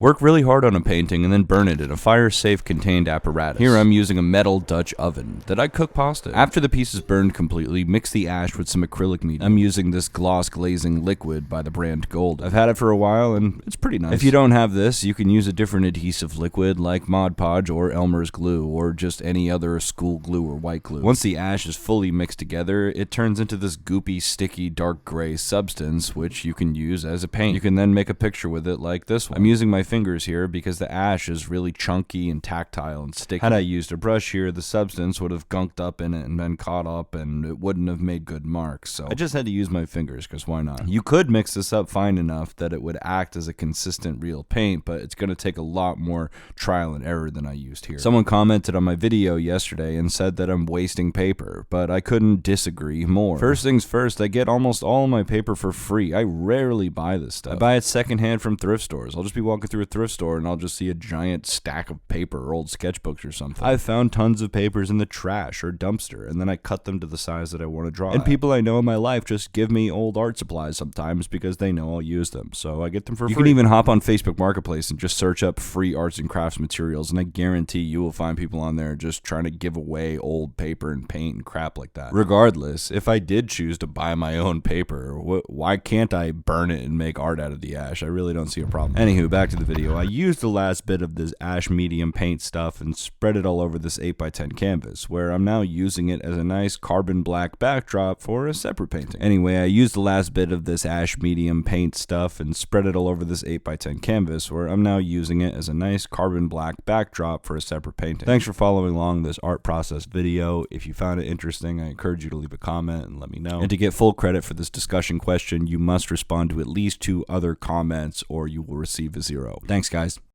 Work really hard on a painting and then burn it in a fire-safe contained apparatus. Here I'm using a metal Dutch oven that I cook pasta in. After the piece is burned completely, mix the ash with some acrylic medium. I'm using this gloss glazing liquid by the brand Gold. I've had it for a while and it's pretty nice. If you don't have this, you can use a different adhesive liquid like Mod Podge or Elmer's glue or just any other school glue or white glue. Once the ash is fully mixed together, it turns into this goopy, sticky, dark gray substance which you can use as a paint. You can then make a picture with it like this one. I'm using my fingers here because the ash is really chunky and tactile and sticky. Had I used a brush here, the substance would have gunked up in it and been caught up and it wouldn't have made good marks. So I just had to use my fingers because why not? You could mix this up fine enough that it would act as a consistent real paint, but it's going to take a lot more trial and error than I used here. Someone commented on my video yesterday and said that I'm wasting paper, but I couldn't disagree more. First things first, I get almost all my paper for free. I rarely buy this stuff. I buy it secondhand from thrift stores. I'll just be walking through a thrift store and I'll just see a giant stack of paper or old sketchbooks or something. I've found tons of papers in the trash or dumpster and then I cut them to the size that I want to draw. And people I know in my life just give me old art supplies sometimes because they know I'll use them. So I get them for free. You can even hop on Facebook Marketplace and just search up free arts and crafts materials and I guarantee you will find people on there just trying to give away old paper and paint and crap like that. Regardless, if I did choose to buy my own paper, why can't I burn it and make art out of the ash? I really don't see a problem. Anywho, back to the video. I used the last bit of this ash medium paint stuff and spread it all over this 8x10 canvas, where I'm now using it as a nice carbon black backdrop for a separate painting. Anyway, I used the last bit of this ash medium paint stuff and spread it all over this 8x10 canvas, where I'm now using it as a nice carbon black backdrop for a separate painting. Thanks for following along this art process video. If you found it interesting, I encourage you to leave a comment and let me know. And to get full credit for this discussion question, you must respond to at least 2 other comments or you will receive a 0. Thanks, guys.